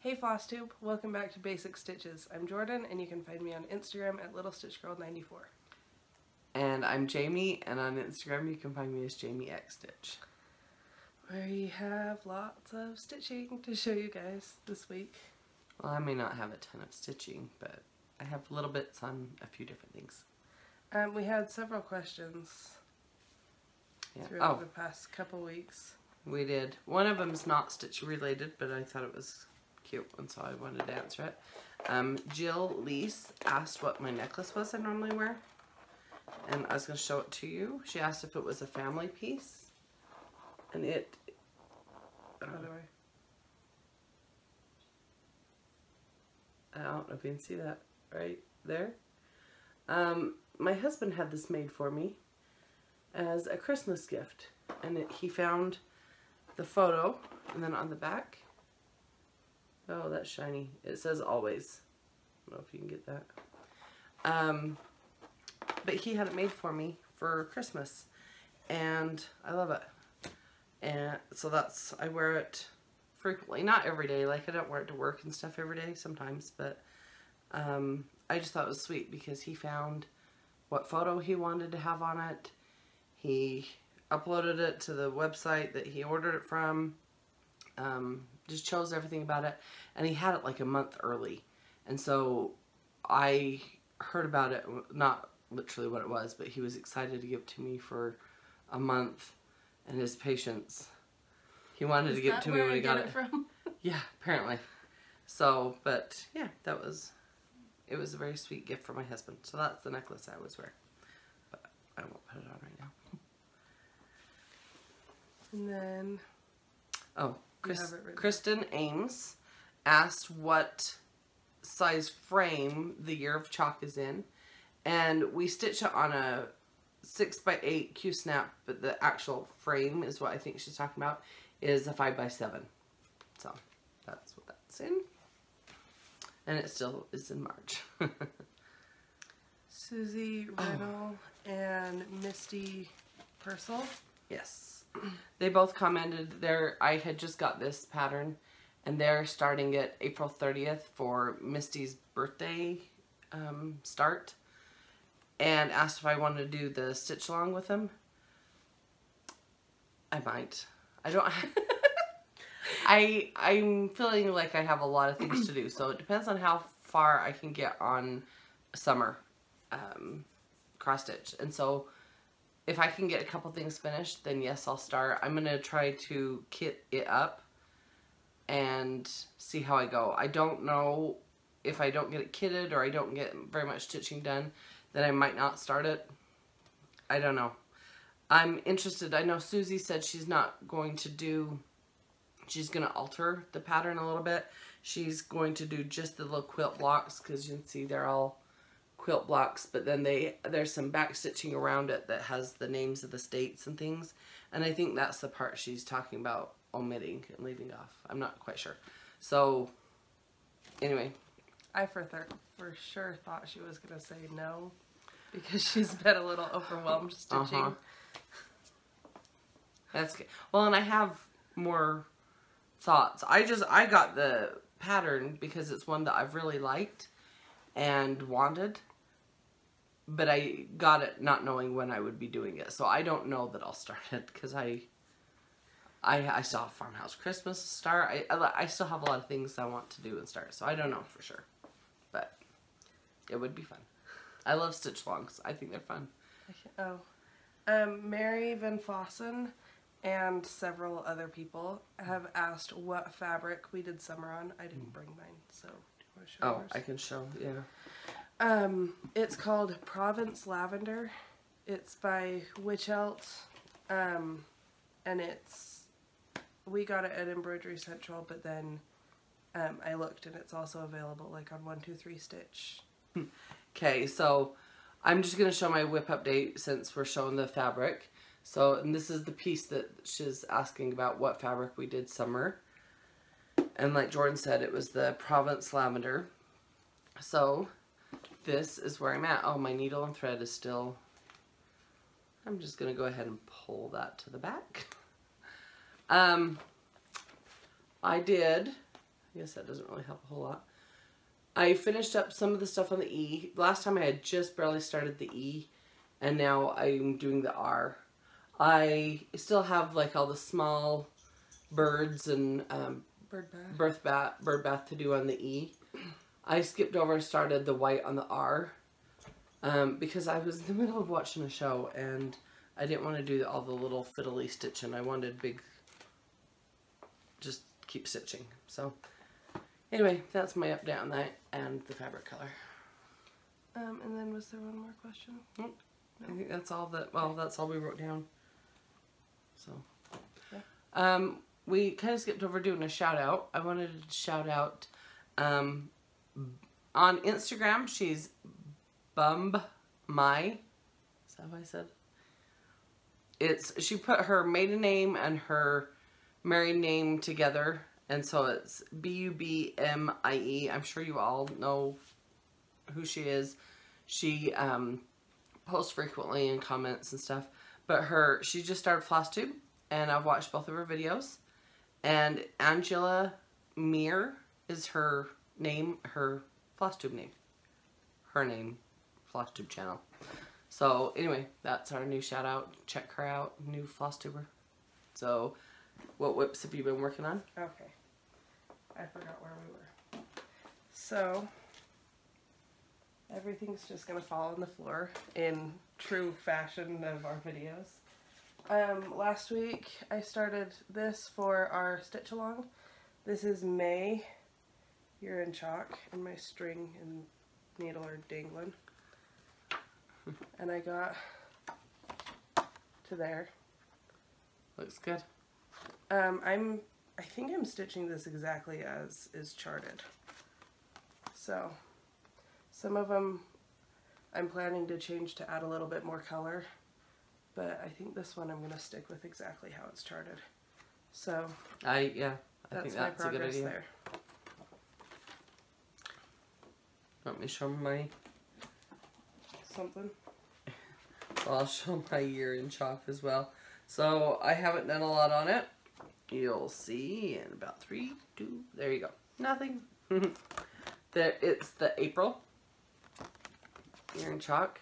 Hey Flosstube, welcome back to Basic Stitches. I'm Jordan and you can find me on Instagram at LittleStitchGirl94. And I'm Jamie, and on Instagram you can find me as JamieXStitch. We have lots of stitching to show you guys this week. Well, I may not have a ton of stitching, but I have little bits on a few different things. We had several questions throughout the past couple weeks. We did. One of them's not stitch related, but I thought it was cute, and so I wanted to answer it. Jill Lease asked what my necklace was I normally wear, and I was going to show it to you. She asked if it was a family piece, and it... I don't know if you can see that right there. My husband had this made for me as a Christmas gift, and he found the photo, and then on the back, oh, that's shiny. It says always. I don't know if you can get that. But he had it made for me for Christmas, and I love it. And so I wear it frequently, not every day. Like, I don't wear it to work and stuff every day, sometimes, but I just thought it was sweet because he found what photo he wanted to have on it. He uploaded it to the website that he ordered it from. Just chose everything about it, and he had it like a month early, and so I heard about it, not literally what it was, but he was excited to give it to me for a month, and his patience, he wanted to give it to me when he got it from? Yeah, apparently. So, but yeah, it was a very sweet gift for my husband. So that's the necklace I always wear, but I won't put it on right now. And then, oh, Kristen Ames asked what size frame the Year of Chalk is in, and we stitch it on a 6x8 Q-snap, but the actual frame is what I think she's talking about, is a 5x7. So that's what that's in, and it still is in March. Susie Riddle and Misty Purcell. Yes. They both commented I had just got this pattern, and they're starting it April 30th for Misty's birthday start, and asked if I wanted to do the stitch along with them. I might. I don't. I'm feeling like I have a lot of things to do, so it depends on how far I can get on summer cross stitch, and so if I can get a couple things finished, then yes, I'll start. I'm going to try to kit it up and see how I go. I don't know if I don't get it kitted or I don't get very much stitching done, then I might not start it. I don't know. I'm interested. I know Susie said she's not going to do, she's going to alter the pattern a little bit. She's going to do just the little quilt blocks, because you can see they're all quilt blocks, but then there's some back stitching around it that has the names of the states and things, and I think that's the part she's talking about omitting and leaving off. I'm not quite sure. So anyway, I for sure thought she was gonna say no, because she's been a little overwhelmed stitching. That's good. Well, and I have more thoughts. I got the pattern because it's one that I've really liked and wanted, but I got it not knowing when I would be doing it, so I don't know that I'll start it, because I still have Farmhouse Christmas to start. I still have a lot of things I want to do and start, so I don't know for sure, but it would be fun. I love stitch longs. I think they're fun. Mary Van Fossen and several other people have asked what fabric we did summer on. I didn't bring mine, so do you want to show yours? I can show, yeah. It's called Provence Lavender. It's by Witchelt, and we got it at Embroidery Central, but then I looked and it's also available like on 123 Stitch. Okay, so I'm just going to show my whip update since we're showing the fabric. So, and this is the piece that she's asking about, what fabric we did summer. And like Jordan said, it was the Provence Lavender. So, this is where I'm at. Oh, my needle and thread is still... I'm just going to go ahead and pull that to the back. I did I guess that doesn't really help a whole lot. I finished up some of the stuff on the E. Last time I had just barely started the E, and now I'm doing the R. I still have like all the small birds and bird bath to do on the E. I skipped over and started the white on the R because I was in the middle of watching a show and I didn't want to do all the little fiddly stitching. I wanted big, just keep stitching. So anyway, that's my update on that and the fabric color. And then was there one more question? Nope. I think that's all that, well, that's all we wrote down. So, yeah. We kind of skipped over doing a shout out. I wanted to shout out, on Instagram, she's Bumb My. Is that what I said? She put her maiden name and her married name together. And so it's Bubmie. I'm sure you all know who she is. She, posts frequently and comments and stuff. But she just started Flosstube, and I've watched both of her videos. And Angela Meir is her name, her Flosstube name. Her name, Flosstube channel. So anyway, that's our new shout out. Check her out, new Flosstuber. So, what whips have you been working on? Okay. I forgot where we were. So, everything's just going to fall on the floor in true fashion of our videos. Last week I started this for our stitch along. This is May. You're in chalk, and my string and needle are dangling. And I got to there. Looks good. I think I'm stitching this exactly as is charted. So, some of them I'm planning to change to add a little bit more color, but I think this one I'm going to stick with exactly how it's charted. So, I think that's a good idea. there. Want me to show my... Something? Well, I'll show my year in chalk as well. So, I haven't done a lot on it. You'll see in about 3, 2, there you go. Nothing. It's the April. Year in chalk.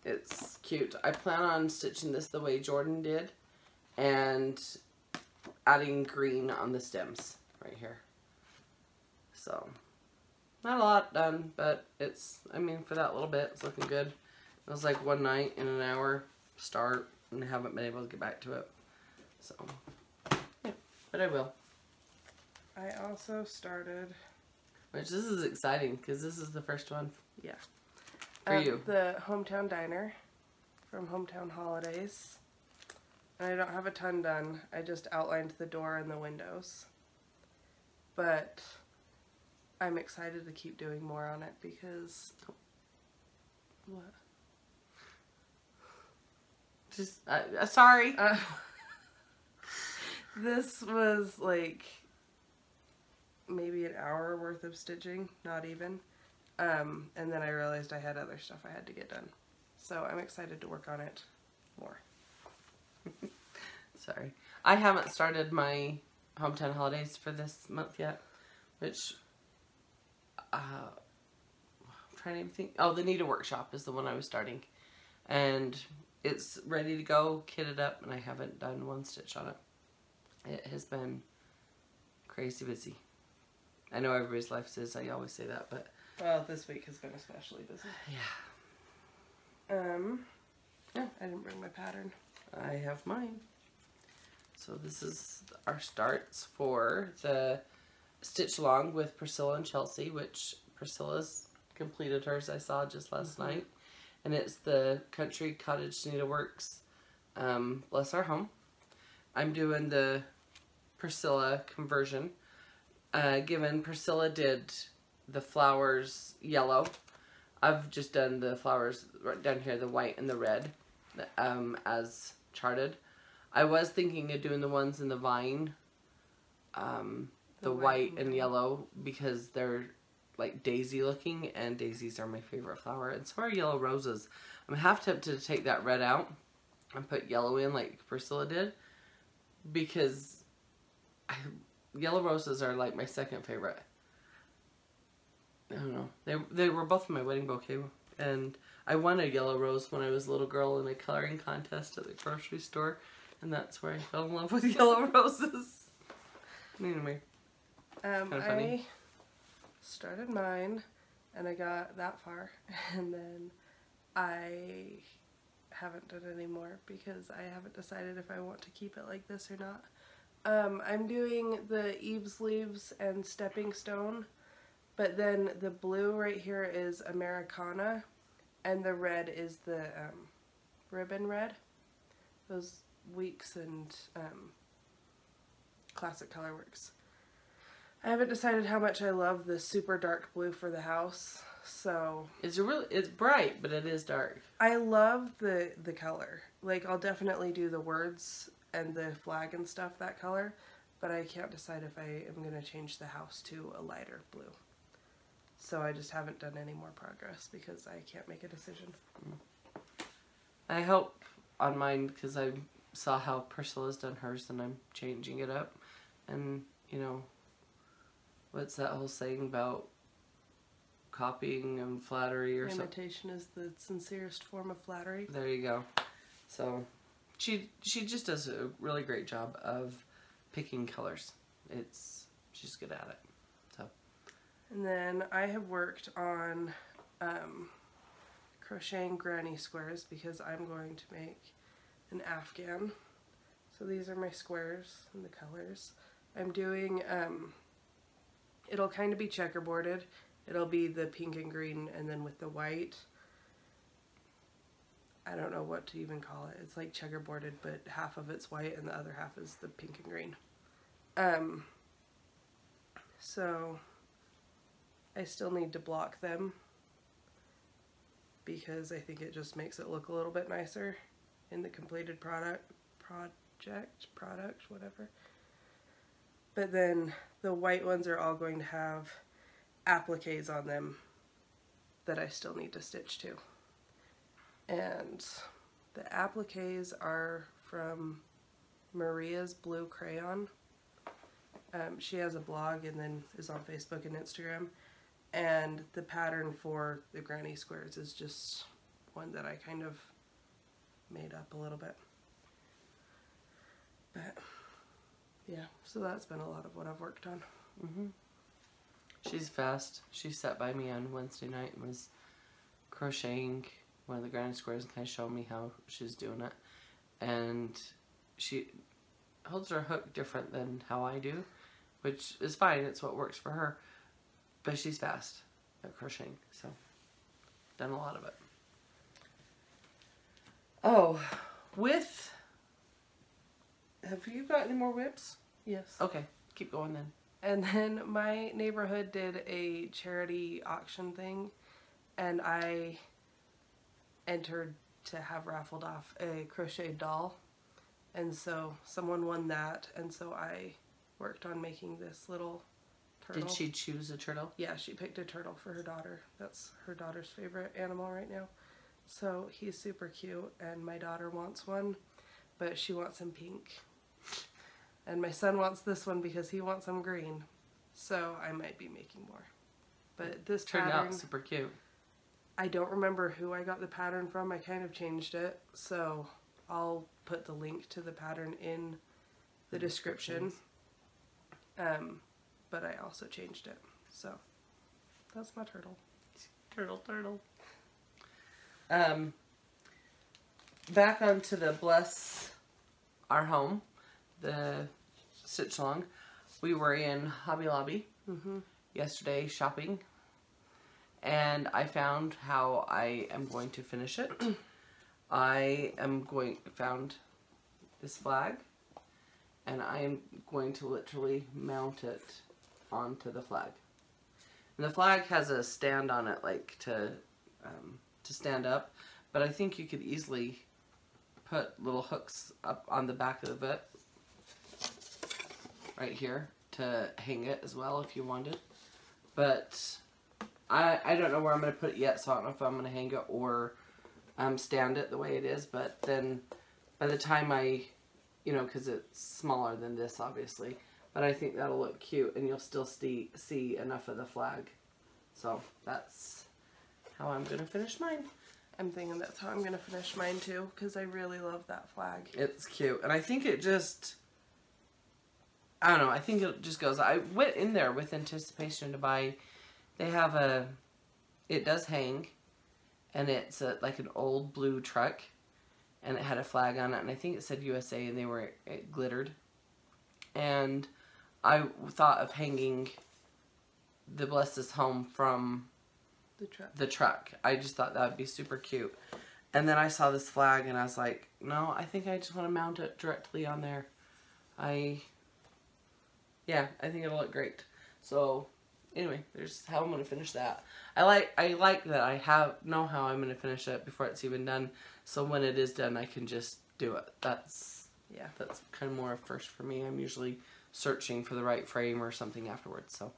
It's cute. I plan on stitching this the way Jordan did and adding green on the stems right here. So, not a lot done, but it's, I mean, for that little bit, it's looking good. It was like one night in an hour start, and I haven't been able to get back to it. So, yeah, but I will. I also started... Which, this is exciting, because this is the first one. Yeah. For you. The Hometown Diner from Hometown Holidays. And I don't have a ton done. I just outlined the door and the windows. But I'm excited to keep doing more on it because... What? Just, sorry. This was like maybe an hour worth of stitching, not even. And then I realized I had other stuff I had to get done. So I'm excited to work on it more. Sorry. I haven't started my Hometown Holidays for this month yet, which, I'm trying to think. Oh, the Needle Workshop is the one I was starting. And it's ready to go, kitted up, and I haven't done one stitch on it. It has been crazy busy. I know everybody's life is, I always say that, but... Well, this week has been especially busy. Yeah. Yeah, I didn't bring my pattern. I have mine. So this is our starts for the stitch along with Priscilla and Chelsea, which Priscilla's completed hers, I saw just last night. And it's the Country Cottage Needleworks, Bless Our Home. I'm doing the Priscilla conversion. Given Priscilla did the flowers yellow, I've just done the flowers right down here, the white and the red, as charted. I was thinking of doing the ones in the vine, the white and yellow, because they're like daisy looking, and daisies are my favorite flower, and so are yellow roses. I'm half tempted to take that red out and put yellow in like Priscilla did, because yellow roses are like my second favorite. I don't know. They were both in my wedding bouquet, and I won a yellow rose when I was a little girl in a coloring contest at the grocery store, and that's where I fell in love with yellow roses. Anyway, I started mine, and I got that far, and then I haven't done any more because I haven't decided if I want to keep it like this or not. I'm doing the eaves leaves and stepping stone, but then the blue right here is Americana, and the red is the ribbon red. Those Weeks and Classic Colorworks. I haven't decided how much I love the super dark blue for the house, so it's bright, but it is dark. I love the color. Like, I'll definitely do the words and the flag and stuff that color, but I can't decide if I am going to change the house to a lighter blue. So I just haven't done any more progress because I can't make a decision. I hope on mine, because I saw how Priscilla's done hers, and I'm changing it up. And, you know, what's that whole saying about copying and flattery or something? Imitation is the sincerest form of flattery. There you go. So she just does a really great job of picking colors. She's good at it. So. And then I have worked on crocheting granny squares because I'm going to make an Afghan. So these are my squares and the colors. I'm doing, it'll kind of be checkerboarded. It'll be the pink and green and then with the white. I don't know what to even call it. It's like checkerboarded, but half of it's white and the other half is the pink and green. So I still need to block them because I think it just makes it look a little bit nicer in the completed product, whatever. But then the white ones are all going to have appliques on them that I still need to stitch to. And the appliques are from Maria's Blue Crayon. She has a blog and then is on Facebook and Instagram. And the pattern for the granny squares is just one that I kind of made up a little bit. But yeah, so that's been a lot of what I've worked on. She's fast. She sat by me on Wednesday night and was crocheting one of the granny squares and kind of showed me how she's doing it. And she holds her hook different than how I do, which is fine. It's what works for her. But she's fast at crocheting, so done a lot of it. Oh, have you got any more whips? Yes. Okay, keep going then. And then my neighborhood did a charity auction thing, and I entered to have raffled off a crochet doll, and so someone won that, and so I worked on making this little turtle. Did she choose a turtle? Yeah, she picked a turtle for her daughter. That's her daughter's favorite animal right now. So he's super cute, and my daughter wants one, but she wants him pink. And my son wants this one because he wants them green. So I might be making more. But this turned pattern, out super cute. I don't remember who I got the pattern from. I kind of changed it. So I'll put the link to the pattern in the description. But I also changed it. So that's my turtle. Turtle. Back onto the Bless Our Home, the stitch along. We were in Hobby Lobby yesterday shopping, and I found how I am going to finish it. I found this flag, and I am going to literally mount it onto the flag. And the flag has a stand on it, like to stand up, but I think you could easily put little hooks up on the back of it right here to hang it as well if you wanted. But I don't know where I'm going to put it yet, so I don't know if I'm going to hang it or stand it the way it is. But then by the time I, because it's smaller than this obviously, but I think that'll look cute, and you'll still see enough of the flag. So that's how I'm going to finish mine. I'm thinking that's how I'm going to finish mine too, because I really love that flag. It's cute, and I think it just, I don't know, I think it just goes. I went in there with anticipation to buy, they have a, it does hang, and it's like an old blue truck, and it had a flag on it, and I think it said USA, and it glittered. And I thought of hanging the Bless This Home from the truck. I just thought that would be super cute. And then I saw this flag, and I was like, no, I think I just want to mount it directly on there. Yeah, I think it'll look great. So anyway, there's how I'm going to finish that. I like that I know how I'm going to finish it before it's even done. So when it is done, I can just do it. That's kind of more a first for me. I'm usually searching for the right frame or something afterwards. So,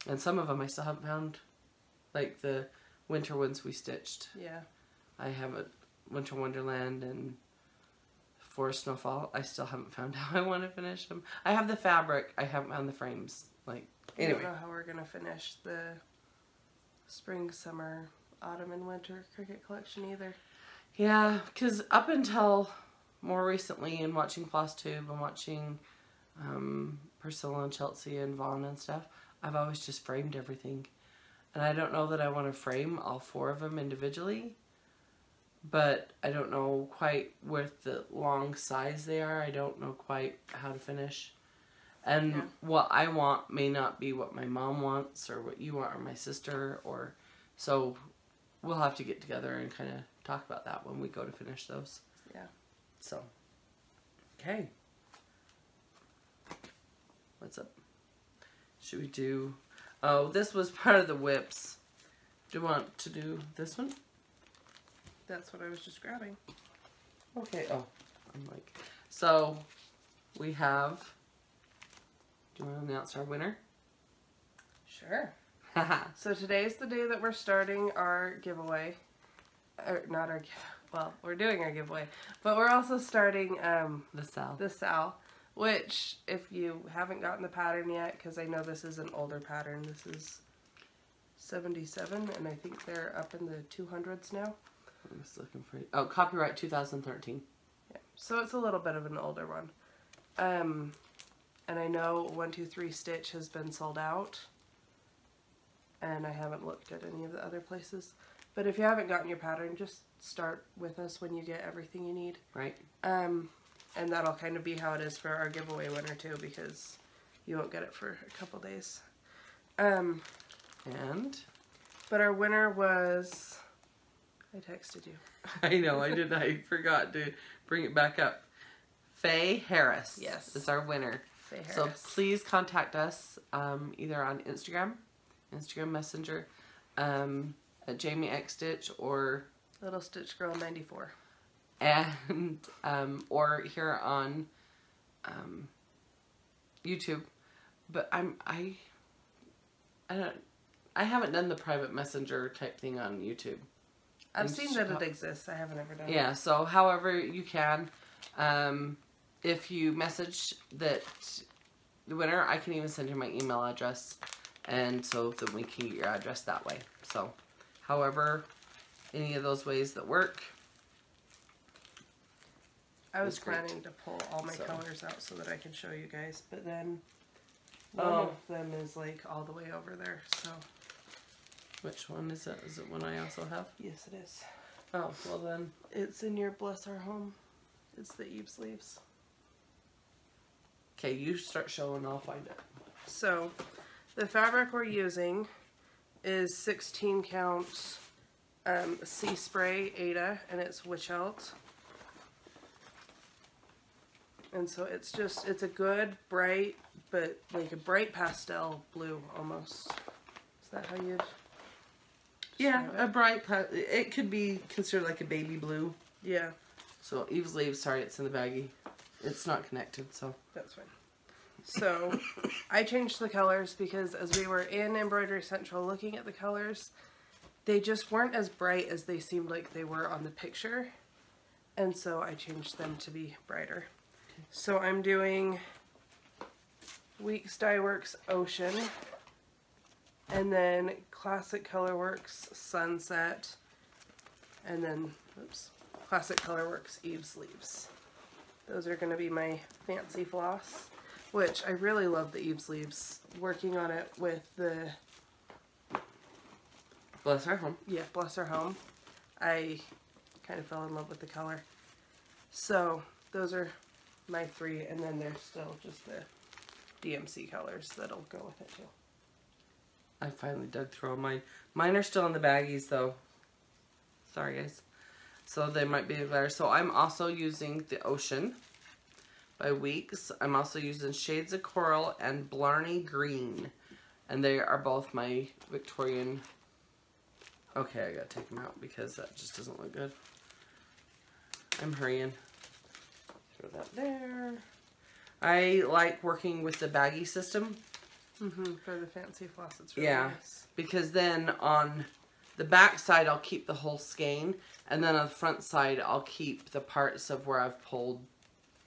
and some of them I still haven't found, like the winter ones we stitched. Yeah. I have a Winter Wonderland and Forest Snowfall. I still haven't found how I want to finish them. I have the fabric. I haven't found the frames. Like, anyway. I don't know how we're going to finish the spring, summer, autumn, and winter Cricut collection either. Yeah, because up until more recently in watching Flosstube and watching Priscilla and Chelsea and Vaughn and stuff, I've always just framed everything. And I don't know that I want to frame all 4 of them individually, but I don't know quite with the long size they are. I don't know quite how to finish. And what I want may not be what my mom wants or what you want or my sister, or so we'll have to get together and kind of talk about that when we go to finish those. Yeah. So, okay. What's up? Should we do... Oh, this was part of the whips. Do you want to do this one? That's what I was just grabbing. Okay. Oh, I'm like... So, we have... Do you want to announce our winner? Sure. So today's the day that we're starting our giveaway. Not our giveaway. Well, we're doing our giveaway. But we're also starting the SAL. Which, if you haven't gotten the pattern yet, because I know this is an older pattern. This is 77, and I think they're up in the 200s now. I'm just looking for it. Oh, copyright 2013. Yeah. So it's a little bit of an older one. And I know 123 Stitch has been sold out. And I haven't looked at any of the other places. But if you haven't gotten your pattern, just start with us when you get everything you need. Right. And that'll kind of be how it is for our giveaway winner too, because you won't get it for a couple days. But our winner was... I texted you. I know, I did. I forgot to bring it back up. Faye Harris. Yes. Is our winner. Faye Harris. So please contact us either on Instagram Messenger, at Jamie X Stitch or Little Stitch Girl 94. And or here on YouTube. But I haven't done the private messenger type thing on YouTube. I've seen that it exists. I haven't ever done it. Yeah, so however you can, if you message the winner, I can even send you my email address, and so that we can get your address that way. So, however, any of those ways that work. I was planning to pull all my colors out so that I can show you guys, but then one of them is like all the way over there, so. Which one is it? Is it one I also have? Yes, it is. Oh, well then. It's in your Bless Our Home. It's the Eve sleeves. Okay, you start showing, I'll find it. So, the fabric we're using is 16 count Sea Spray Ada, and it's WitchElt. And so it's just, it's a good bright, but like a bright pastel blue almost. Is that how you'd... Yeah, a bright, it could be considered like a baby blue. Yeah. So Eve's leaves, sorry, it's in the baggie. It's not connected, so. That's fine. So, I changed the colors because as we were in Embroidery Central looking at the colors, they just weren't as bright as they seemed like they were on the picture. And so I changed them to be brighter. So I'm doing Weeks Dye Works Ocean, and then Classic Colorworks Sunset, and then, oops, Classic Colorworks Eve Sleeves. Those are going to be my fancy floss, which I really love the Eve Sleeves. Working on it with the... Bless Her Home. Yeah, Bless Her Home. I kind of fell in love with the color. So, those are my 3, and then there's still just the DMC colors that'll go with it too. I finally dug through all mine. Mine are still in the baggies though. Sorry guys. So they might be better. So I'm also using the Ocean by Weeks. I'm also using Shades of Coral and Blarney Green. And they are both my Victorian. Okay, I gotta take them out because that just doesn't look good. I'm hurrying. Throw that there. I like working with the baggie system. For the fancy floss, it's really nice. Because then on the back side, I'll keep the whole skein. And then on the front side, I'll keep the parts of where I've pulled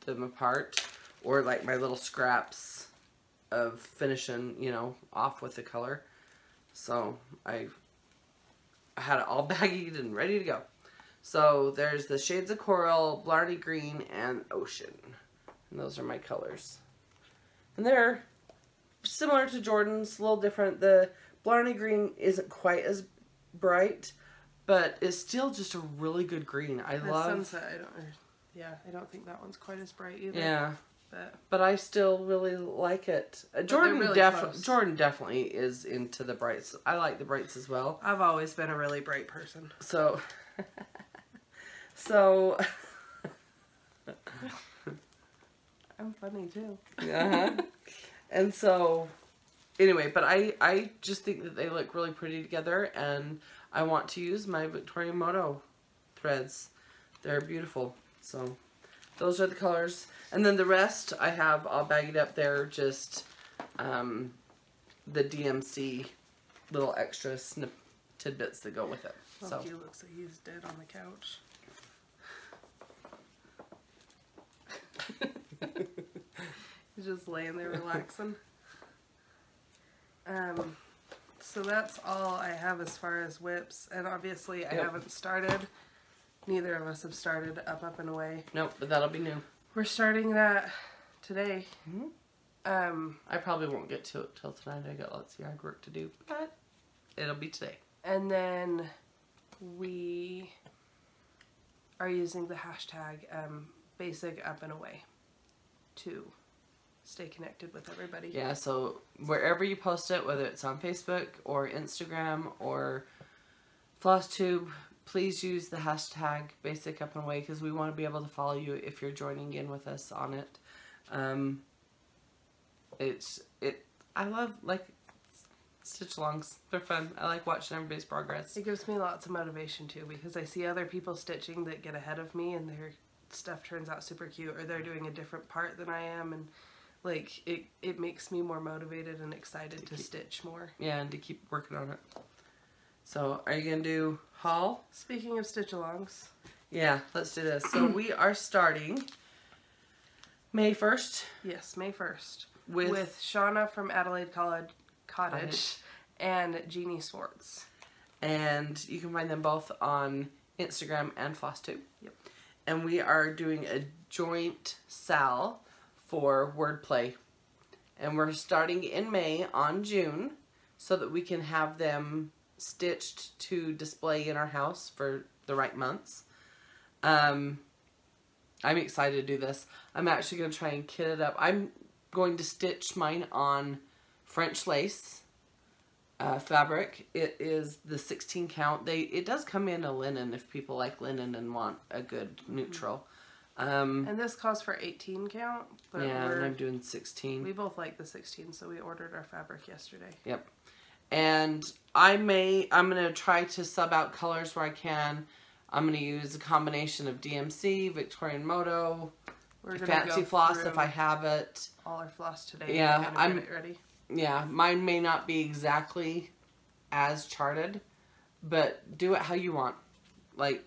them apart. Or like my little scraps of finishing, you know, off with the color. So I had it all baggied and ready to go. So there's the Shades of Coral, Blarney Green, and Ocean. And those are my colors. And they're similar to Jordan's, a little different. The Blarney Green isn't quite as bright, but it's still just a really good green. I love Sunset. I don't think that one's quite as bright either. Yeah, but I still really like it. Jordan definitely is into the brights. I like the brights as well. I've always been a really bright person. So, I'm funny too. And so, anyway, but I just think that they look really pretty together, and I want to use my Victorian Moto threads. They're beautiful. So, those are the colors. And then the rest I have all bagged up there, just the DMC little extra tidbits that go with it. Lucky looks like he's dead on the couch. He's just laying there relaxing. So that's all I have as far as whips, and obviously I haven't started. Neither of us have started Up and Away. Nope, but that'll be new. We're starting that today. I probably won't get to it till tonight. I got lots of yard work to do, but it'll be today. And then we are using the hashtag basic Up and Away to stay connected with everybody. Yeah, so wherever you post it, whether it's on Facebook or Instagram or Flosstube, please use the hashtag basic Up and Away, because we want to be able to follow you if you're joining in with us on it. I love like stitch alongs. They're fun. I like watching everybody's progress. It gives me lots of motivation too, because I see other people stitching that get ahead of me and their stuff turns out super cute, or they're doing a different part than I am, and like it makes me more motivated and excited to stitch more. Yeah, and to keep working on it. So, are you going to do haul? Speaking of stitch-alongs. Yeah, let's do this. So, we are starting May 1st. Yes, May 1st. With Shauna from Adelaide Cottage and Jeannie Swartz. And you can find them both on Instagram and Flosstube. Yep. And we are doing a joint sal for Wordplay. And we're starting in May on June so that we can have them stitched to display in our house for the right months. I'm excited to do this. I'm actually going to try and kit it up. I'm going to stitch mine on French lace fabric. It is the 16 count. It does come in a linen if people like linen and want a good neutral. And this calls for 18 count. But yeah, and I'm doing 16. We both like the 16, so we ordered our fabric yesterday. Yep. And I'm going to try to sub out colors where I can. I'm going to use a combination of DMC, Victorian Moto, Fancy Floss if I have it. All our floss today. Yeah, I'm ready. Yeah, mine may not be exactly as charted, but do it how you want. Like,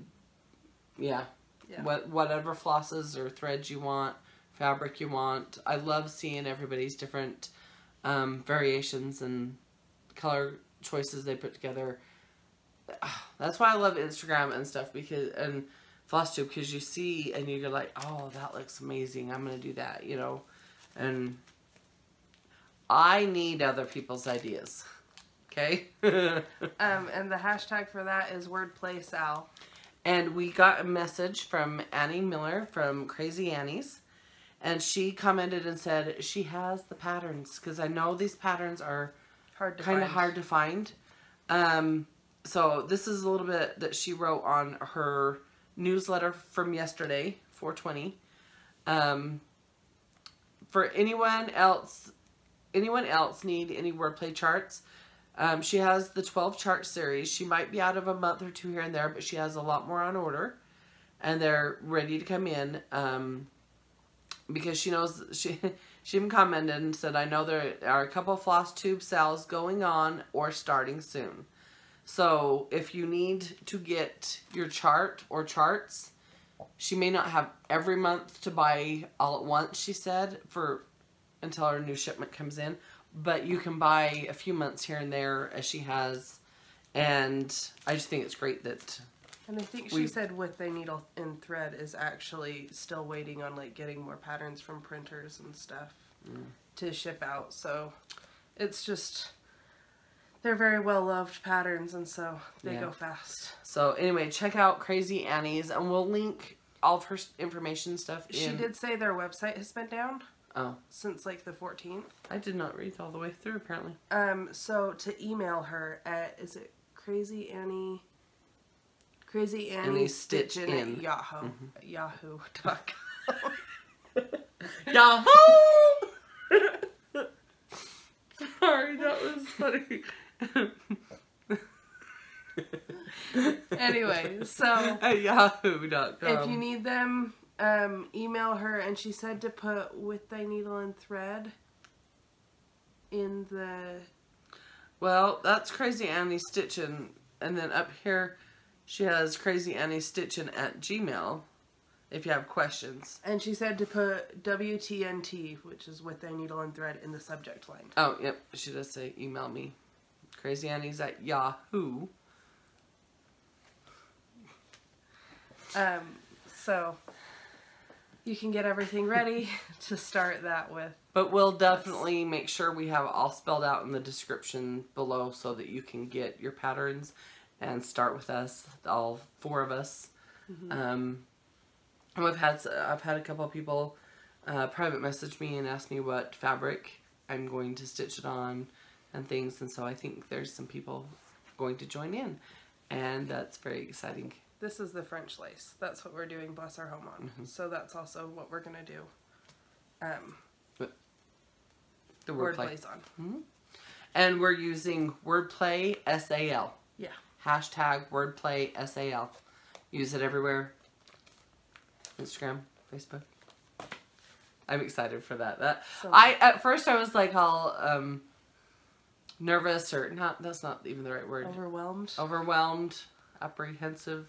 yeah. Whatever flosses or threads you want fabric you want. I love seeing everybody's different variations and color choices they put together. That's why I love Instagram and stuff, because, and Flosstube, because you see and you're like, oh, that looks amazing, I'm gonna do that, you know. And I need other people's ideas. Okay. And the hashtag for that is Wordplay Sal. And we got a message from Annie Miller from Crazy Annie's, and she commented and said she has the patterns, because I know these patterns are kind of hard to find. So this is a little bit that she wrote on her newsletter from yesterday, 4/20. For anyone else need any wordplay charts, she has the 12 chart series. She might be out of a month or two here and there, but she has a lot more on order, and they're ready to come in. Because she knows, she even commented and said, I know there are a couple of Flosstube sales going on or starting soon. So if you need to get your chart or charts, she may not have every month to buy all at once, she said, until her new shipment comes in. But you can buy a few months here and there as she has. And I just think it's great that... And I think she said With Thy Needle and Thread is actually still waiting on like getting more patterns from printers and stuff to ship out. So it's just, they're very well loved patterns, and so they go fast. So anyway, check out Crazy Annie's, and we'll link all of her information stuff in. She did say their website has been down. Oh. Since like the 14th. I did not read all the way through, apparently. So to email her at, is it Crazy Annie Stitchin at yahoo.com. Yahoo! Sorry, that was funny. Anyway, so at yahoo.com. if you need them, email her, and she said to put With Thy Needle and Thread in the... Well, that's Crazy Annie Stitchin', and then up here she has Crazy Annie Stitchin' at Gmail if you have questions. And she said to put WTNT, which is With Thy Needle and Thread, in the subject line. Oh, yep. She does say email me. Crazy Annie's at Yahoo. So you can get everything ready to start that with. But we'll definitely make sure we have all spelled out in the description below so that you can get your patterns and start with us, all 4 of us. And I've had a couple of people private message me and ask me what fabric I'm going to stitch it on and things, and so I think there's some people going to join in, and that's very exciting. This is the French lace. That's what we're doing Bless Our Home on. So that's also what we're gonna do. The Wordplay's on. And we're using Wordplay SAL. Yeah. Hashtag Wordplay SAL. Use it everywhere. Instagram, Facebook. I'm excited for that. At first I was like all nervous, or not, that's not even the right word. Overwhelmed, apprehensive,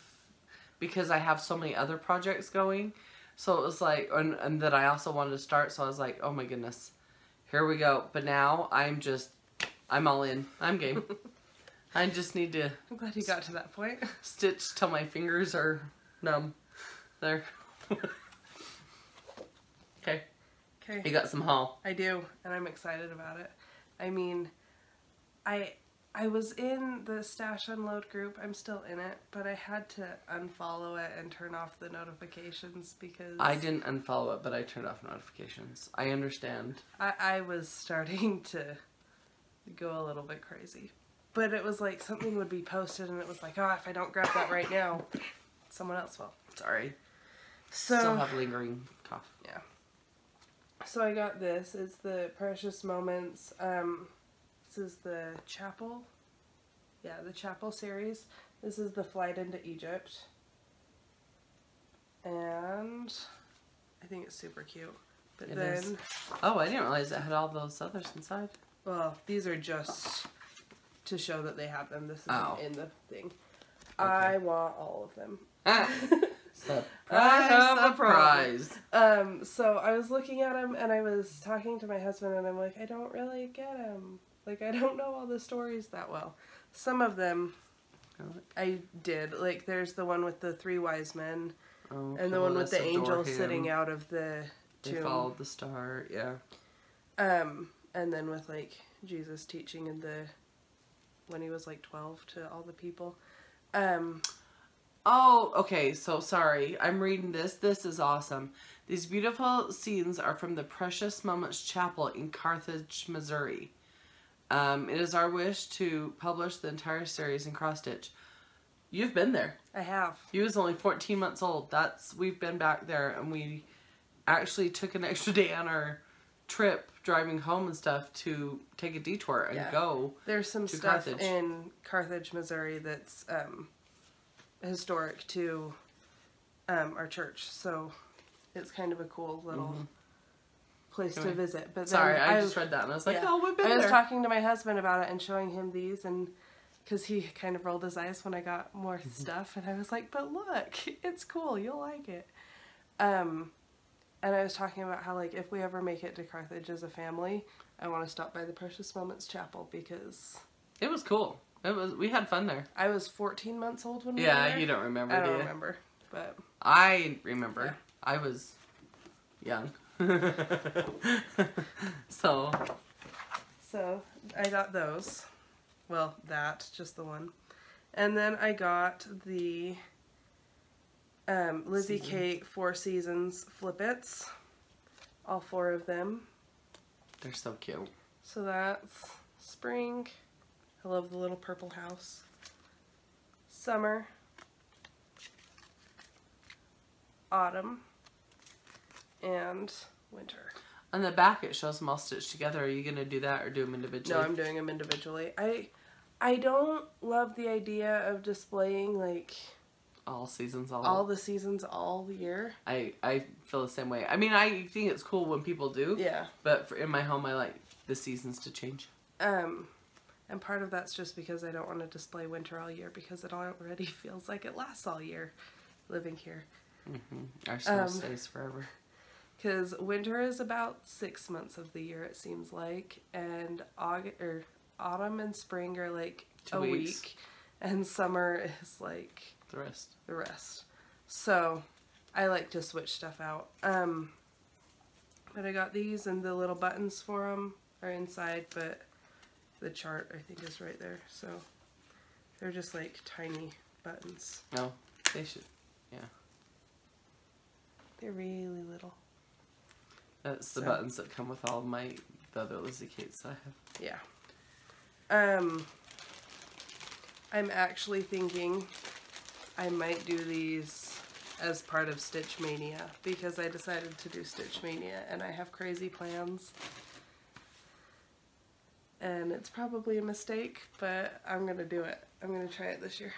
because I have so many other projects going. So it was like, and that I also wanted to start, so I was like, oh my goodness, here we go. But now I'm all in. I'm game. I just need to... I'm glad you got to that point. Stitch till my fingers are numb. There. Okay. Okay. You got some haul. I do, and I'm excited about it. I mean, I was in the Stash Unload group. I'm still in it, but I had to unfollow it and turn off the notifications because... I didn't unfollow it, but I turned off notifications. I understand. I was starting to go a little bit crazy. But it was like something would be posted and it was like, oh, if I don't grab that right now, someone else will. Sorry. So, still have lingering cough. Yeah. So I got this. It's the Precious Moments. This is the Chapel. Yeah, the Chapel series. This is the Flight into Egypt. And I think it's super cute. But it then... is. Oh, I didn't realize it had all those others inside. Well, these are just to show that they have them. This isn't in the thing. Okay. I want all of them. Surprise. So I was looking at them and I was talking to my husband and I'm like, I don't really get them. Like, I don't know all the stories that well. Some of them I did. Like, there's the one with the 3 wise men and the one with the angel sitting out of the tomb. They followed the star, yeah. And then with, like, Jesus teaching when he was, like, 12 to all the people. Oh, okay, so sorry. I'm reading this. This is awesome. These beautiful scenes are from the Precious Moments Chapel in Carthage, Missouri. It is our wish to publish the entire series in cross stitch. You've been there. I have. You was only 14 months old. We've been back there, and we actually took an extra day on our trip driving home and stuff to take a detour and go. There's some stuff Carthage. In Carthage, Missouri that's historic to our church, so it's kind of a cool little place to visit. But sorry, I just read that and I was like, oh, we've been there. I was talking to my husband about it and showing him these, and because he kind of rolled his eyes when I got more stuff, and I was like, but look, it's cool, you'll like it. And I was talking about how, like, if we ever make it to Carthage as a family, I want to stop by the Precious Moments Chapel because it was cool. We had fun there. I was 14 months old when we were there. Yeah, you don't remember, I don't remember, but I remember. Yeah. I was young. So I got those. Well, just the one. And then I got the Lizzie Kate 4 Seasons Flippets. All 4 of them. They're so cute. So that's spring. I love the little purple house. Summer. Autumn. And winter. On the back it shows them all stitched together. Are you going to do that or do them individually? No, I'm doing them individually. I don't love the idea of displaying, like, all seasons, all the seasons all year. I feel the same way. I mean, I think it's cool when people do. Yeah. But in my home, I like the seasons to change. And part of that's just because I don't want to display winter all year because it already feels like it lasts all year living here. Our snow stays forever. Because winter is about 6 months of the year, it seems like, and autumn and spring are like 2 weeks. Week, and summer is like the rest. So I like to switch stuff out. But I got these, and the little buttons for them are inside, but the chart I think is right there. So they're just like tiny buttons. No, they should. Yeah. They're really little. That's the buttons that come with all the other Lizzie Kates I have. Yeah. I'm actually thinking I might do these as part of Stitch Mania because I decided to do Stitch Mania and I have crazy plans. And it's probably a mistake, but I'm going to do it. I'm going to try it this year.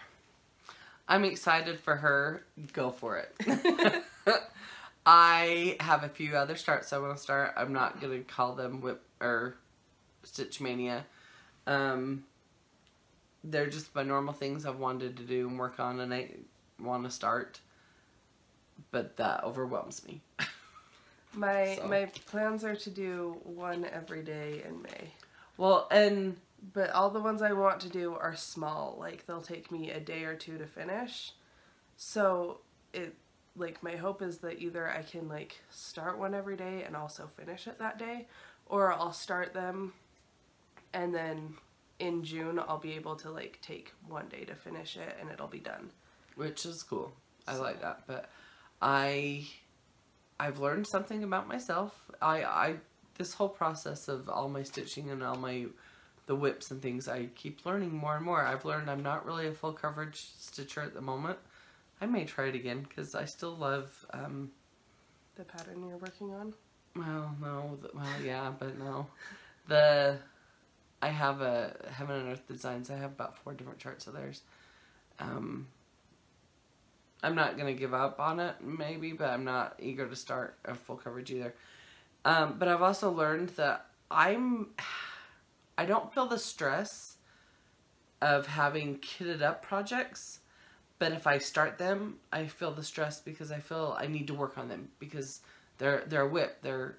I'm excited for her. Go for it. I have a few other starts I want to start. I'm not going to call them Stitch Mania. They're just my normal things I've wanted to do and work on and I want to start. But that overwhelms me. My plans are to do one every day in May. Well, but all the ones I want to do are small. Like, they'll take me a day or two to finish. So, my hope is that either I can, like, start one every day and also finish it that day, or I'll start them and then in June I'll be able to, like, take one day to finish it and it'll be done. Which is cool. I like that. But I've learned something about myself. This whole process of all my stitching and all the whips and things, I keep learning more and more. I've learned I'm not really a full coverage stitcher at the moment. I may try it again because I still love the pattern you're working on. Well, no. Yeah, but no. I have a Heaven and Earth Designs. I have about 4 different charts of theirs. I'm not going to give up on it, maybe, but I'm not eager to start a full coverage either. But I've also learned that I don't feel the stress of having kitted up projects, But if I start them, I feel the stress because I feel I need to work on them because they're a whip. They're,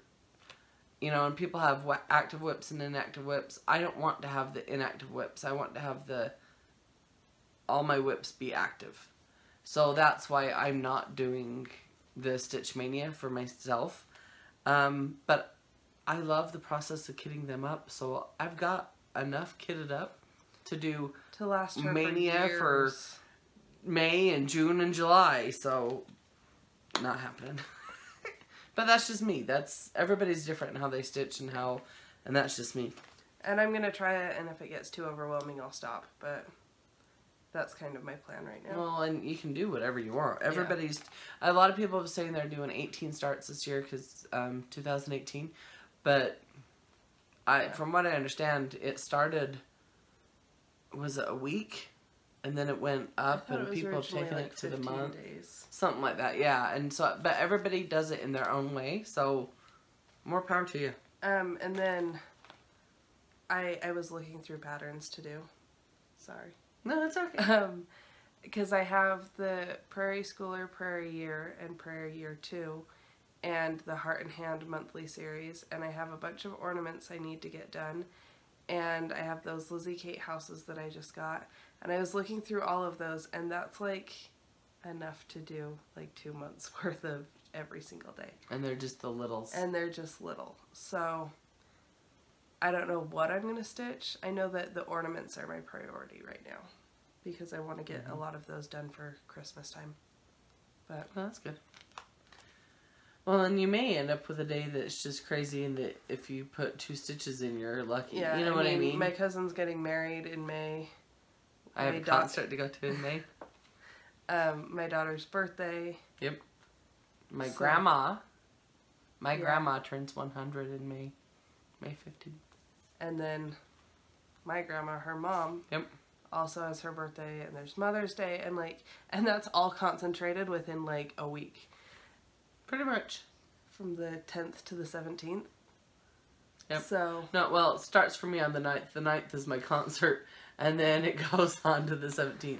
you know, and people have active whips and inactive whips. I don't want to have the inactive whips. I want to have all my whips be active. So that's why I'm not doing the Stitch Mania for myself. But I love the process of kitting them up. So I've got enough kitted up to do to last her Mania for May and June and July. So not happening. But that's just me. Everybody's different in how they stitch and that's just me. And I'm gonna try it, and if it gets too overwhelming, I'll stop. But that's kind of my plan right now. Well, and you can do whatever you want. A lot of people have saying they're doing 18 starts this year because 2018. But from what I understand, it started, was it a week? And then it went up, and people have taken it to the month. Days. Something like that, yeah. And so, but everybody does it in their own way, so more power to you. And then I was looking through patterns to do. Sorry. No, that's okay. Because I have the Prairie Schooler Prairie Year and Prairie Year 2 and the Heart and Hand monthly series, and I have a bunch of ornaments I need to get done, and I have those Lizzie Kate houses that I just got, and I was looking through all of those, and that's like enough to do like 2 months worth of every single day. And they're just the littles. And they're just little. So I don't know what I'm going to stitch. I know that the ornaments are my priority right now because I want to get a lot of those done for Christmas time. But that's good. Well, and you may end up with a day that's just crazy, and that if you put 2 stitches in, you're lucky. Yeah, you know what I mean? My cousin's getting married in May. I have a concert to go to in May. My daughter's birthday. Yep. My grandma turns 100 in May 15th. And then my grandma, her mom, also has her birthday, and there's Mother's Day, and that's all concentrated within like a week. Pretty much. From the 10th to the 17th. Yep. So. No, well, it starts for me on the 9th. The 9th is my concert, and then it goes on to the 17th.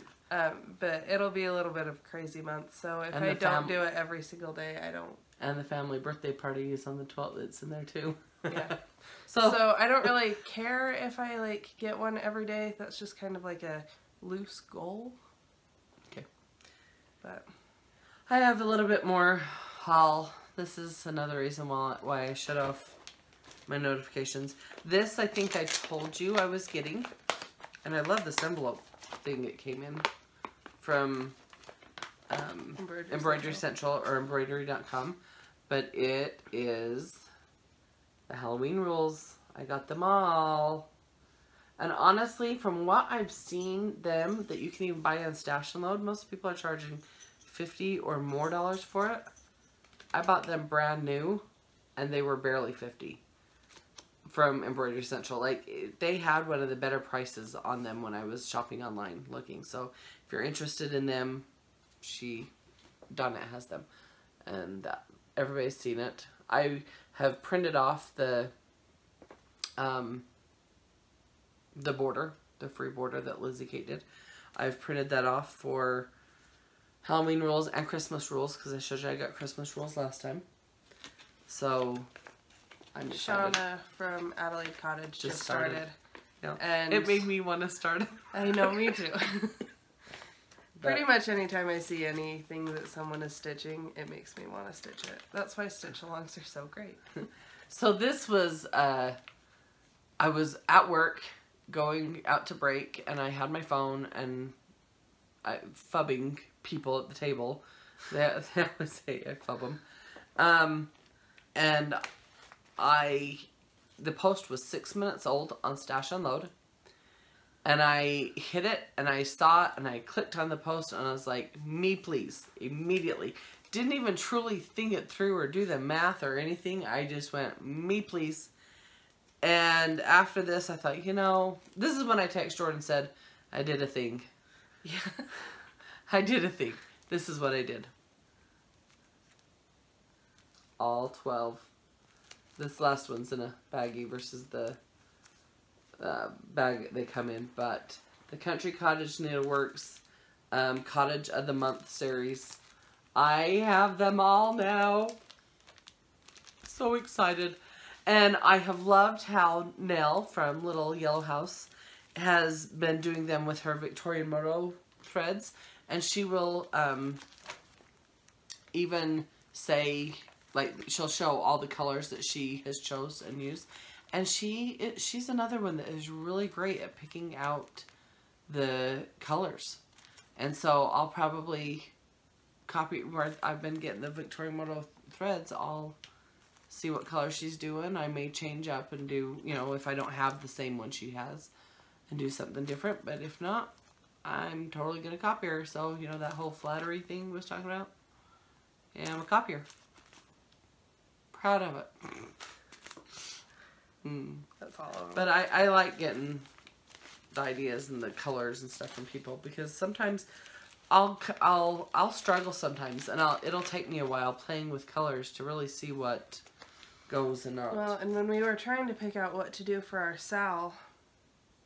But it'll be a little bit of a crazy month, so if I don't do it every single day, I don't. And the family birthday party is on the 12th. It's in there too. Yeah. So I don't really care if I like get one every day. That's just kind of like a loose goal. Okay. But I have a little bit more haul. This is another reason why I shut off my notifications. This I think I told you I was getting, and I love this envelope thing it came in from Embroidery Central or embroidery.com, but it is the Halloween rules. I got them all, and honestly, from what I've seen them that you can even buy on Stash and Load, most people are charging $50 or more for it. I bought them brand new, and they were barely $50 from Embroidery Central. Like, they had one of the better prices on them when I was shopping online looking. So if you're interested in them, Donna has them, and everybody's seen it. I have printed off the border, the free border that Lizzie Kate did. I've printed that off for Halloween rules and Christmas rules, because I showed you I got Christmas rules last time. So I'm excited. Shauna from Adelaide Cottage just started. Yeah. And it made me want to start it. I know, me too. Pretty much anytime I see anything that someone is stitching, it makes me want to stitch it. That's why stitch-alongs are so great. So this was, I was at work going out to break, and I had my phone, and fubbing people at the table. They always say I fub them. And the post was 6 minutes old on Stash Unload. And I hit it, and I saw it, and I clicked on the post, and I was like, me please, immediately. Didn't even truly think it through or do the math or anything. I just went, me please. And after this, I thought, you know, this is when I texted Jordan and said, I did a thing. Yeah, I did a thing. This is what I did. All 12. This last one's in a baggie versus the bag they come in, but the Country Cottage Needleworks Cottage of the Month series. I have them all now. So excited. And I have loved how Nell from Little Yellow House has been doing them with her Victorian Moto threads. And she will even say, like, she'll show all the colors that she has chose and used. And she's another one that is really great at picking out the colors. And so I'll probably copy where I've been getting the Victorian Moto threads. I'll see what color she's doing. I may change up and do, you know, if I don't have the same one she has, and do something different. But if not, I'm totally going to copy her. So, you know, that whole flattery thing we was talking about? Yeah, I'm a copier. Proud of it. That's all of them. But I like getting the ideas and the colors and stuff from people, because sometimes I'll struggle sometimes, and it'll take me a while playing with colors to really see what goes and not. Well, and when we were trying to pick out what to do for our Sal,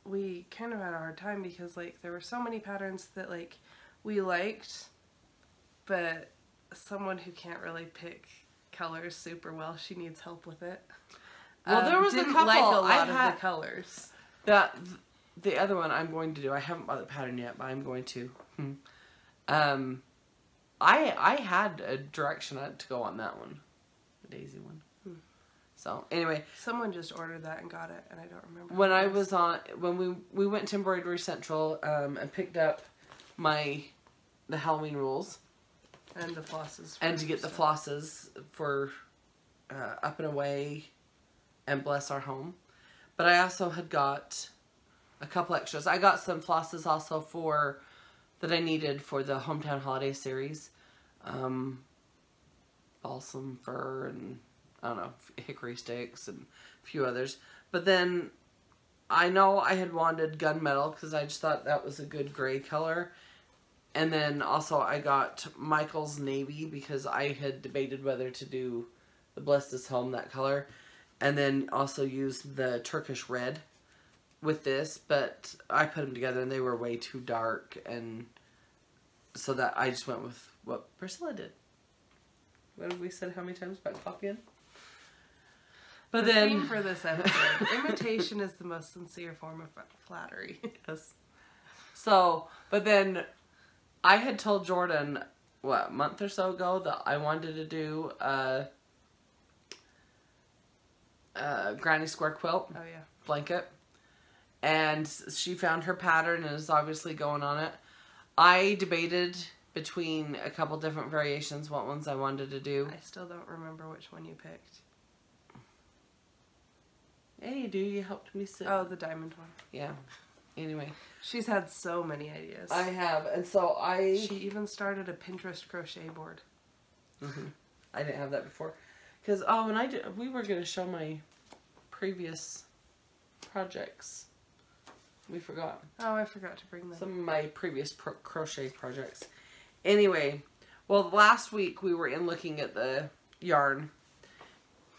we kind of had a hard time because, like, there were so many patterns that, like, we liked, but someone who can't really pick colors super well, she needs help with it. Well, there was a couple. Like a lot of the colors. The other one I'm going to do, I haven't bought the pattern yet, but I'm going to. I had a direction to go on that one, the Daisy one. So anyway, someone just ordered that and got it, and I don't remember. When we went to Embroidery Central and picked up the Halloween rules and the flosses, and to get the flosses for Up and Away and Bless Our Home, but I also had got a couple extras. I got some flosses also that I needed for the Hometown Holiday series, balsam fir and I don't know, hickory sticks and a few others. But then I know I had wanted gunmetal because I just thought that was a good gray color. And then also I got Michael's navy because I had debated whether to do the Blessed Is Home, that color. And then also used the Turkish red with this. But I put them together and they were way too dark. And so that I just went with what Priscilla did. What have we said how many times about copying? But the then theme for this episode, imitation is the most sincere form of flattery. Yes. So, but then I had told Jordan, what, a month or so ago that I wanted to do a granny square quilt. Oh yeah. Blanket. And she found her pattern and is obviously going on it. I debated between a couple different variations what ones I wanted to do. I still don't remember which one you picked. Yeah, you do. You helped me sit. Oh, the diamond one. Yeah. Anyway. She's had so many ideas. I have. And so She even started a Pinterest crochet board. I didn't have that before. Because, we were going to show my previous projects. We forgot. Oh, I forgot to bring them. Some of my previous crochet projects. Anyway, well, last week we were in looking at the yarn.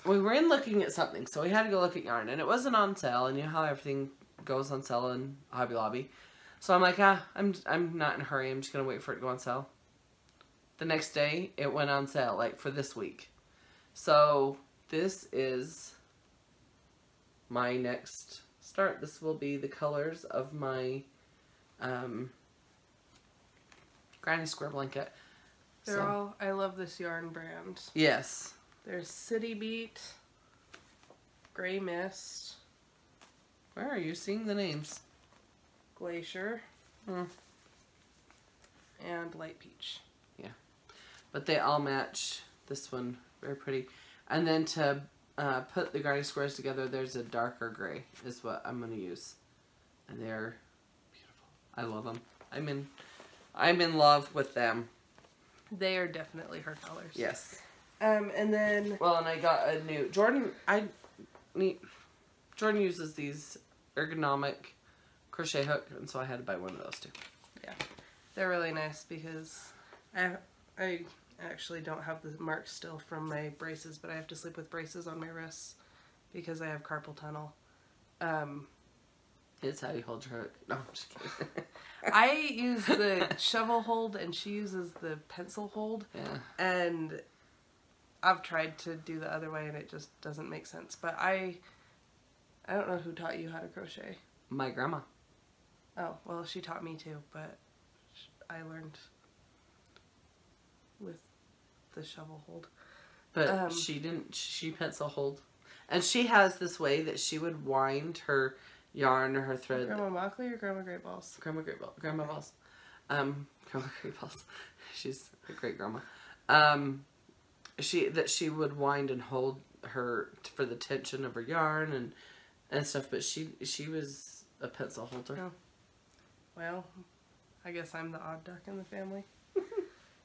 We were in looking at something, so we had to go look at yarn. And it wasn't on sale, and you know how everything goes on sale in Hobby Lobby. So I'm like, I'm not in a hurry. I'm just going to wait for it to go on sale. The next day, it went on sale, like, for this week. So this is my next start. This will be the colors of my granny square blanket. I love this yarn brand. Yes. There's City Beat, Grey Mist. Where are you seeing the names? Glacier. And Light Peach. Yeah. But they all match this one. Very pretty. And then to put the granny squares together, there's a darker gray is what I'm going to use. And they're beautiful. I love them. I'm in love with them. They are definitely her colors. Yes. And then... Well, and I got a new... Jordan uses these ergonomic crochet hook, and so I had to buy one of those too. Yeah. They're really nice because I actually don't have the marks still from my braces, but I have to sleep with braces on my wrists because I have carpal tunnel. It's how you hold your hook. No, I'm just kidding. I use the shovel hold and she uses the pencil hold. Yeah. And I've tried to do the other way and it just doesn't make sense. But I don't know who taught you how to crochet. My grandma. Oh, well, she taught me too, but I learned with the shovel hold. But she didn't, she pencil hold. And she has this way that she would wind her yarn or her thread. Grandma Mockley or Grandma Great Balls? Grandma Great Balls. Grandma Balls. Grandma Great Balls. She's a great grandma. She would wind and hold her for the tension of her yarn and stuff, but she was a pencil holder. Oh. Well, I guess I'm the odd duck in the family.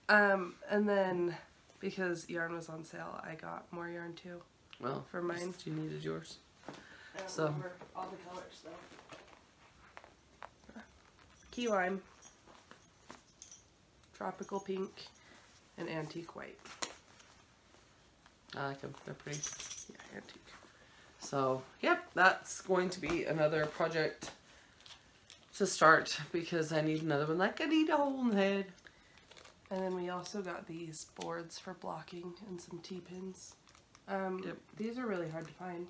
And then because yarn was on sale, I got more yarn too. Well, for mine. You needed yours. I don't So remember all the colors though. Key lime, tropical pink, and antique white. I like them. They're pretty. Yeah, antique. So, yep, that's going to be another project to start because I need another one like I need a hole in the head. And then we also got these boards for blocking and some T-pins. These are really hard to find.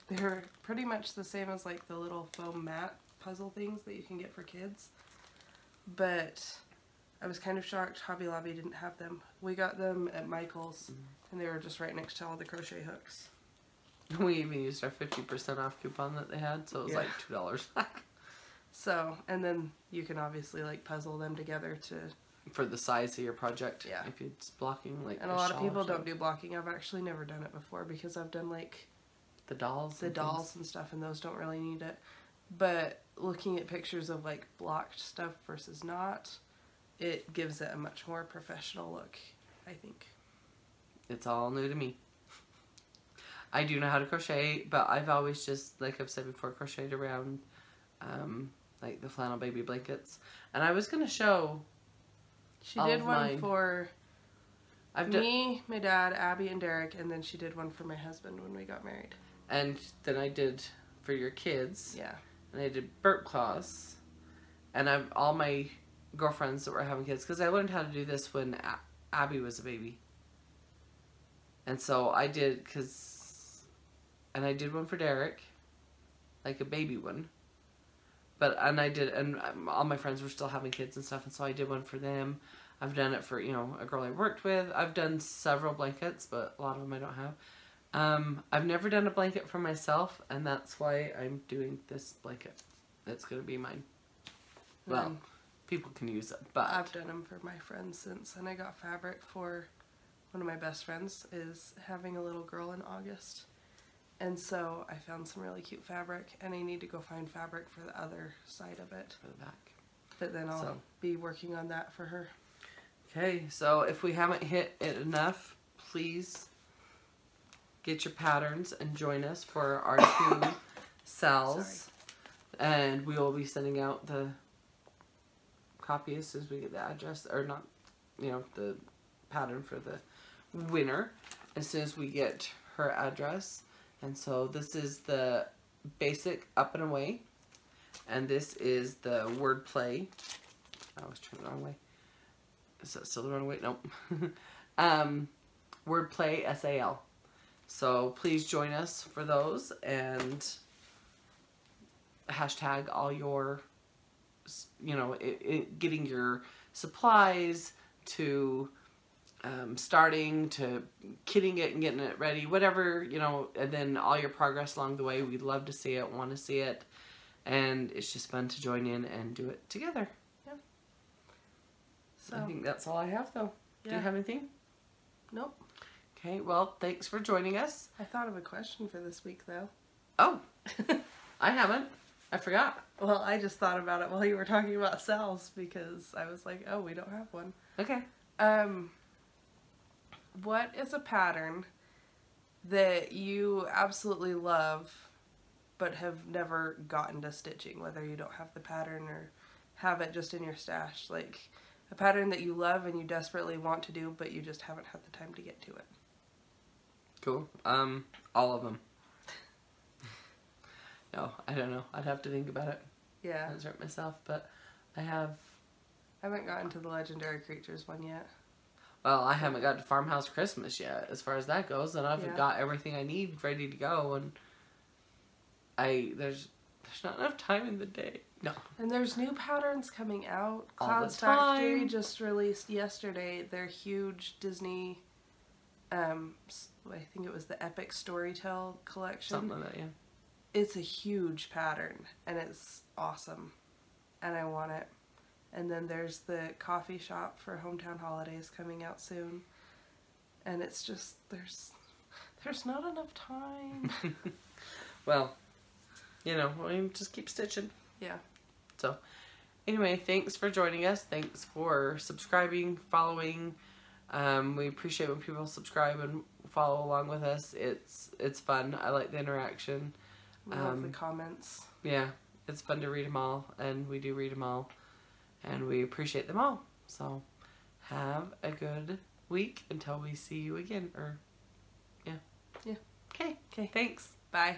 They're pretty much the same as like the little foam mat puzzle things that you can get for kids. But I was kind of shocked Hobby Lobby didn't have them. We got them at Michael's and they were just right next to all the crochet hooks. We even used our 50% off coupon that they had, so it was like $2. So, and then you can obviously like puzzle them together to... For the size of your project. Yeah. If it's blocking like and a lot of people don't do blocking. I've actually never done it before because I've done like... The dolls. The dolls and stuff, and those don't really need it. But looking at pictures of like blocked stuff versus not, it gives it a much more professional look, I think. It's all new to me. I do know how to crochet, but I've always just, like I've said before, crocheted around like the flannel baby blankets. And I was going to show She did one for me, my dad, Abby, and Derek, and then she did one for my husband when we got married. And then I did for your kids. Yeah. And I did burp claws. And all my girlfriends that were having kids, because I learned how to do this when Abby was a baby. And so I did, and I did one for Derek, like a baby one. And all my friends were still having kids and stuff, and so I did one for them. I've done it for, a girl I worked with. I've done several blankets, but a lot of them I don't have. I've never done a blanket for myself, and that's why I'm doing this blanket. It's going to be mine. Well, people can use it, but... I've done them for my friends since, and I got fabric for one of my best friends is having a little girl in August. And so I found some really cute fabric, and I need to go find fabric for the other side of it. For the back. But then I'll be working on that for her. Okay, so if we haven't hit it enough, please get your patterns and join us for our 2 cells. And we will be sending out the copy as soon as we get the address, or not, the pattern for the winner as soon as we get her address. And so this is the basic up and away, and this is the Wordplay. I was turning the wrong way. Is that still the wrong way? Nope. Wordplay SAL. So please join us for those, and hashtag all your, getting your supplies to starting to kitting it and getting it ready, whatever, and then all your progress along the way. We'd love to see it, want to see it, and it's just fun to join in and do it together. Yeah. So I think that's all I have, though. Yeah. Do you have anything? Nope. Okay, well, thanks for joining us. I thought of a question for this week, though. Oh, I haven't. I forgot. Well, I just thought about it while you were talking about cells, because I was like, oh, we don't have one. Okay. What is a pattern that you absolutely love but have never gotten to stitching, whether you don't have the pattern or have it just in your stash? Like a pattern that you love and you desperately want to do, but you just haven't had the time to get to it. Cool. All of them. Oh, I don't know. I'd have to think about it. Yeah. Answer it myself, but I haven't gotten to the Legendary Creatures one yet. Well, I haven't got to Farmhouse Christmas yet, as far as that goes, and I've Yeah. got everything I need ready to go, and there's not enough time in the day. No. And there's new patterns coming out. All Cloud's the time. Factory just released yesterday their huge Disney, I think it was the Epic Storytell collection. Something like that, yeah. It's a huge pattern, and it's awesome, and I want it. And then there's the coffee shop for Hometown Holidays coming out soon, and it's just, there's not enough time. Well, you know, we just keep stitching. Yeah. So, anyway, thanks for joining us. Thanks for subscribing, following. We appreciate when people subscribe and follow along with us. It's fun. I like the interaction. We love the comments. Yeah, it's fun to read them all, and we do read them all, and we appreciate them all. So, have a good week until we see you again. Or, yeah. Yeah. Okay. Okay. Thanks. Bye.